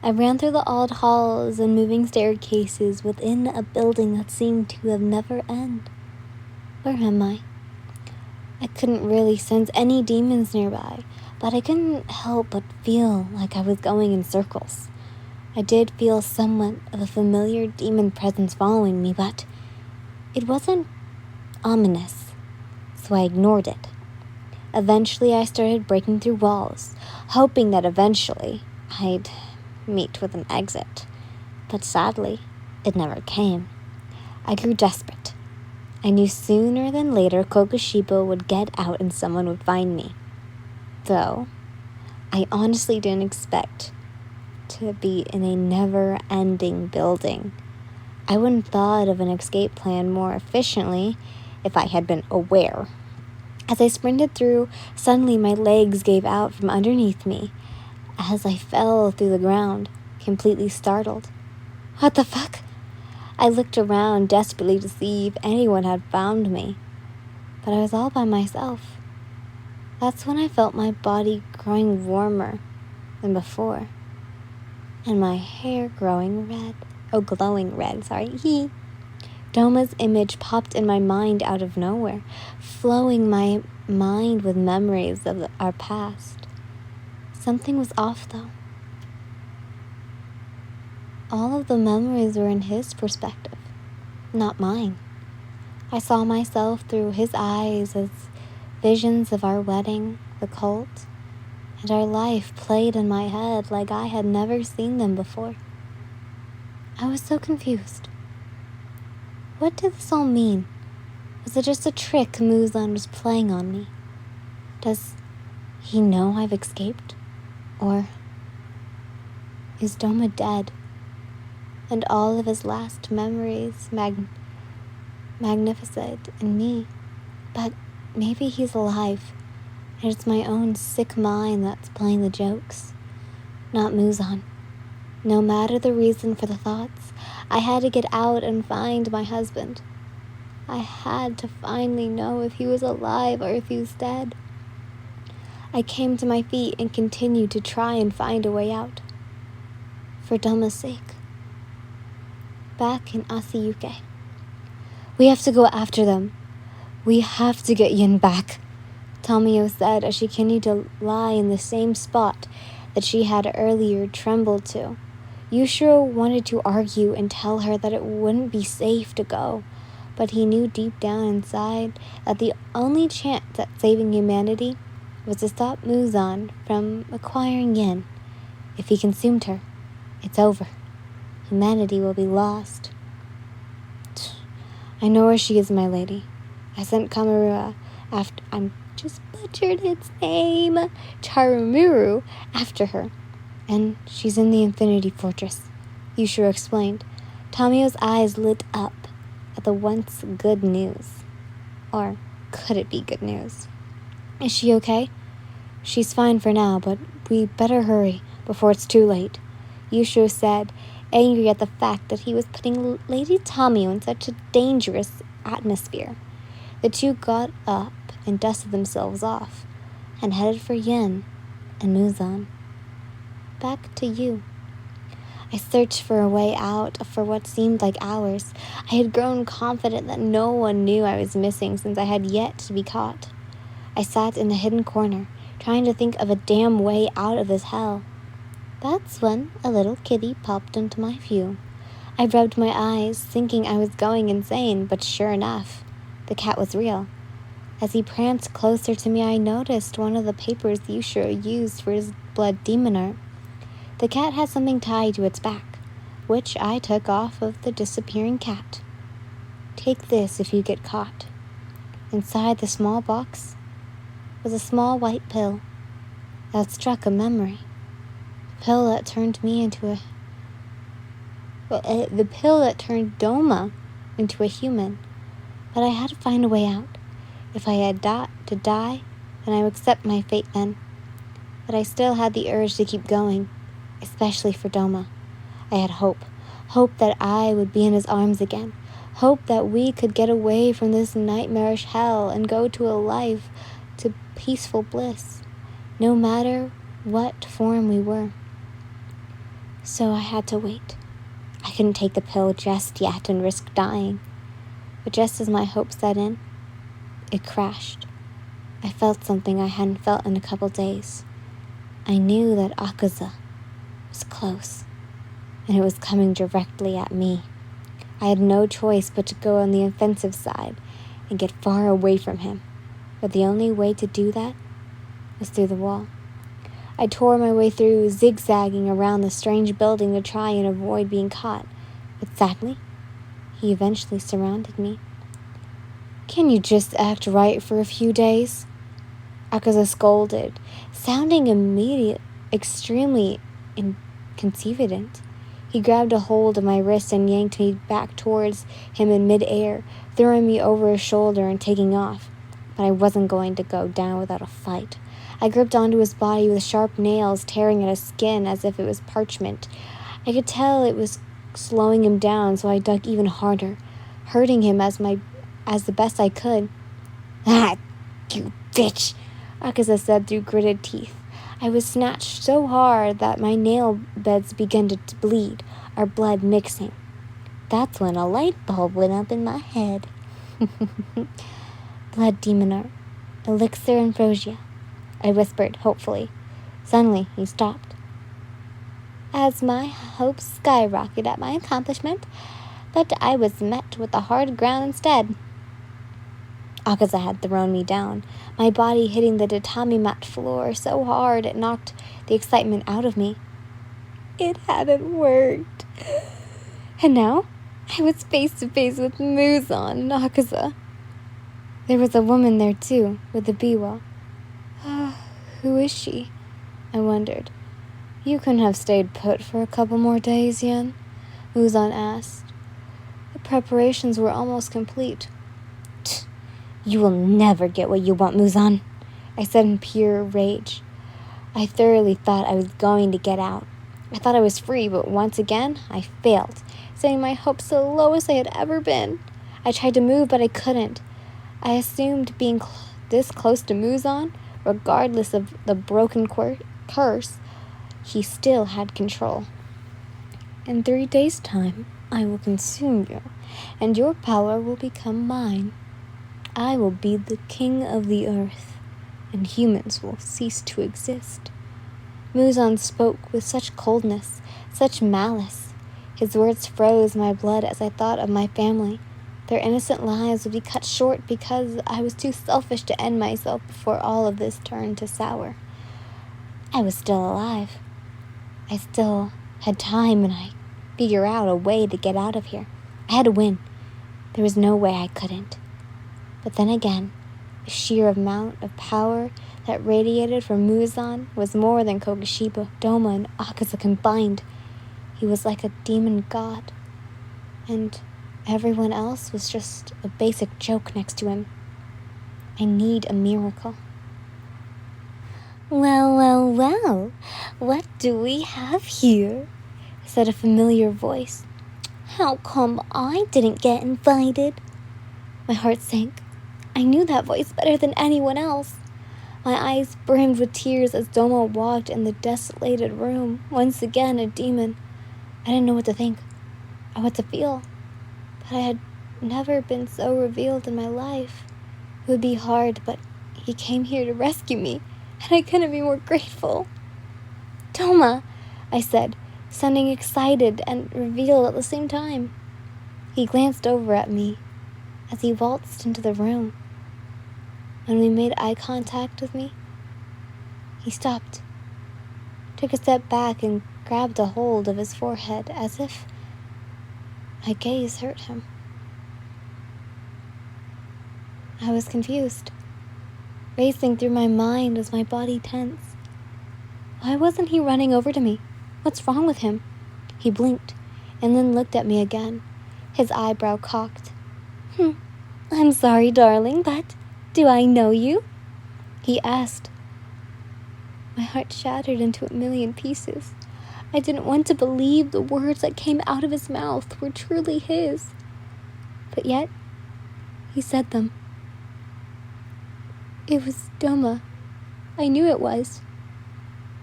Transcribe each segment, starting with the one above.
I ran through the odd halls and moving staircases within a building that seemed to have never end. Where am I? I couldn't really sense any demons nearby, but I couldn't help but feel like I was going in circles. I did feel somewhat of a familiar demon presence following me, but it wasn't ominous, so I ignored it. Eventually, I started breaking through walls, hoping that eventually I'd meet with an exit. But sadly, it never came. I grew desperate. I knew sooner than later Kokushibo would get out and someone would find me. Though, I honestly didn't expect to be in a never-ending building. I wouldn't have thought of an escape plan more efficiently if I had been aware. As I sprinted through, suddenly my legs gave out from underneath me as I fell through the ground, completely startled. What the fuck? I looked around desperately to see if anyone had found me, but I was all by myself. That's when I felt my body growing warmer than before, and my hair glowing red. Douma's image popped in my mind out of nowhere, flowing my mind with memories of our past. Something was off, though. All of the memories were in his perspective, not mine. I saw myself through his eyes as visions of our wedding, the cult, and our life played in my head like I had never seen them before. I was so confused. What did this all mean? Was it just a trick Muzan was playing on me? Does he know I've escaped? Or is Douma dead? And all of his last memories magnificent in me? But maybe he's alive, and it's my own sick mind that's playing the jokes, not Muzan. No matter the reason for the thoughts, I had to get out and find my husband. I had to finally know if he was alive or if he was dead. I came to my feet and continued to try and find a way out. For Douma's sake. Back in Asayuke. We have to go after them. We have to get Yin back, Tomio said as she continued to lie in the same spot that she had earlier trembled to. Yushiro wanted to argue and tell her that it wouldn't be safe to go, but he knew deep down inside that the only chance at saving humanity was to stop Muzan from acquiring Yin. If he consumed her, it's over. Humanity will be lost. I know where she is, my lady. I sent Kamarura after... I'm just butchered its name. Charumuru after her. And she's in the Infinity Fortress, Yushiro explained. Tomio's eyes lit up at the once good news. Or could it be good news? Is she okay? She's fine for now, but we better hurry before it's too late, Yushiro said, angry at the fact that he was putting Lady Tomio in such a dangerous atmosphere. The two got up and dusted themselves off and headed for Yin and Muzan. Back to you. I searched for a way out for what seemed like hours. I had grown confident that no one knew I was missing since I had yet to be caught. I sat in a hidden corner, trying to think of a damn way out of this hell. That's when a little kitty popped into my view. I rubbed my eyes, thinking I was going insane, but sure enough, the cat was real. As he pranced closer to me, I noticed one of the papers Yushiro used for his blood demon art. The cat had something tied to its back, which I took off of the disappearing cat. Take this if you get caught. Inside the small box was a small white pill that struck a memory. The pill that turned Douma into a human. But I had to find a way out. If I had to die, then I would accept my fate then. But I still had the urge to keep going, especially for Douma. I had hope that I would be in his arms again, hope that we could get away from this nightmarish hell and go to a life to peaceful bliss, no matter what form we were. So I had to wait. I couldn't take the pill just yet and risk dying. But just as my hope set in, it crashed. I felt something I hadn't felt in a couple days. I knew that Akaza was close, and it was coming directly at me. I had no choice but to go on the offensive side and get far away from him. But the only way to do that was through the wall. I tore my way through, zigzagging around the strange building to try and avoid being caught. But sadly, he eventually surrounded me. "Can you just act right for a few days?" Akaza scolded, sounding extremely inconvenient. He grabbed a hold of my wrist and yanked me back towards him in mid-air, throwing me over his shoulder and taking off. But I wasn't going to go down without a fight. I gripped onto his body with sharp nails tearing at his skin as if it was parchment. I could tell it was slowing him down, so I dug even harder, hurting him as the best I could. "Ah, you bitch," Akaza said through gritted teeth. I was snatched so hard that my nail beds began to bleed, our blood mixing. That's when a light bulb went up in my head. "Blood demoner, elixir ambrosia," I whispered hopefully. Suddenly, he stopped. As my hopes skyrocketed at my accomplishment, but I was met with the hard ground instead. Akaza had thrown me down, my body hitting the tatami mat floor so hard it knocked the excitement out of me. It hadn't worked. And now, I was face to face with Muzan and Akaza. There was a woman there too, with a biwa. Who is she? I wondered. "You couldn't have stayed put for a couple more days, Yen?" Muzan asked. "The preparations were almost complete." "You will never get what you want, Muzan," I said in pure rage. I thoroughly thought I was going to get out. I thought I was free, but once again, I failed, setting my hopes to the lowest I had ever been. I tried to move, but I couldn't. I assumed being this close to Muzan, regardless of the broken curse, he still had control. "In 3 days' time, I will consume you, and your power will become mine. I will be the king of the earth, and humans will cease to exist." Muzan spoke with such coldness, such malice. His words froze my blood as I thought of my family. Their innocent lives would be cut short because I was too selfish to end myself before all of this turned to sour. I was still alive. I still had time, and I figured out a way to get out of here. I had to win. There was no way I couldn't. But then again, the sheer amount of power that radiated from Muzan was more than Kokushiba, Douma, and Akaza combined. He was like a demon god, and everyone else was just a basic joke next to him. I need a miracle. Well, what do we have here?" said a familiar voice. "How come I didn't get invited?" My heart sank. I knew that voice better than anyone else. My eyes brimmed with tears as Douma walked in the desolated room, once again a demon. I didn't know what to think, or what to feel, but I had never been so revealed in my life. It would be hard, but he came here to rescue me, and I couldn't be more grateful. "Douma," I said, sounding excited and revealed at the same time. He glanced over at me as he waltzed into the room. When we made eye contact with me, he stopped, took a step back, and grabbed a hold of his forehead as if my gaze hurt him. I was confused. Racing through my mind was my body tense. Why wasn't he running over to me? What's wrong with him? He blinked and then looked at me again, his eyebrow cocked. "I'm sorry, darling, but do I know you?" he asked. My heart shattered into a million pieces. I didn't want to believe the words that came out of his mouth were truly his. But yet, he said them. It was Douma. I knew it was.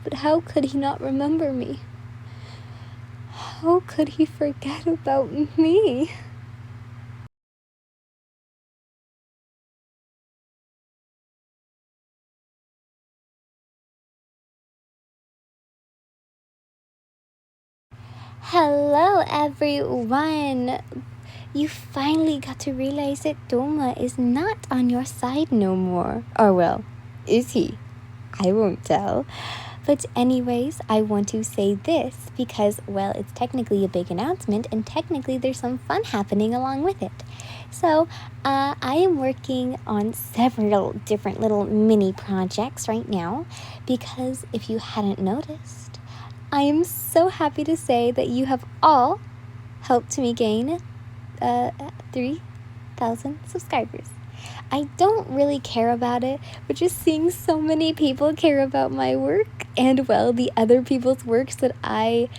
But how could he not remember me? how could he forget about me? Hello, everyone! You finally got to realize that Douma is not on your side no more. Or, well, is he? I won't tell. But anyways, I want to say this because, well, it's technically a big announcement and technically there's some fun happening along with it. So, I am working on several different little mini projects right now because if you hadn't noticed, I am so happy to say that you have all helped me gain 3,000 subscribers. I don't really care about it, but just seeing so many people care about my work and, well, the other people's works that I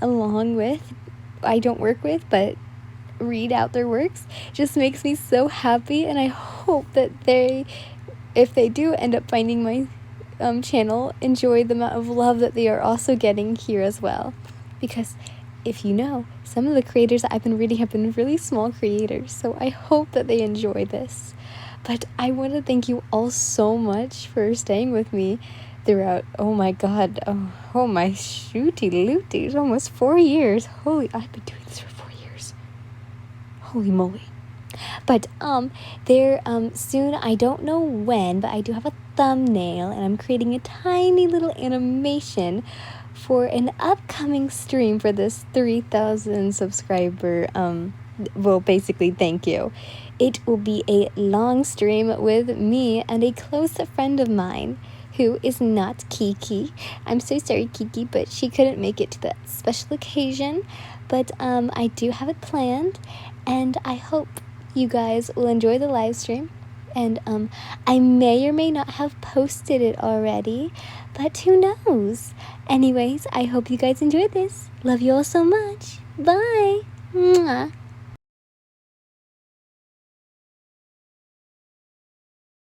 don't work with, but read out their works, just makes me so happy. And I hope that if they do end up finding my channel, enjoy the amount of love that they are also getting here as well. Because if you know, some of the creators that I've been reading have been really small creators, so I hope that they enjoy this. But I want to thank you all so much for staying with me throughout, oh my god, oh my shooty looty, it's almost 4 years. Holy, I've been doing this for 4 years. Holy moly. But soon, I don't know when, but I do have a thumbnail and I'm creating a tiny little animation for an upcoming stream for this 3,000 subscriber well, basically, thank you. It will be a long stream with me and a close friend of mine who is not Kiki. I'm so sorry, Kiki, but she couldn't make it to that special occasion. But I do have it planned, and I hope you guys will enjoy the live stream. And I may or may not have posted it already, but who knows? Anyways, I hope you guys enjoyed this. Love you all so much. Bye. Mwah.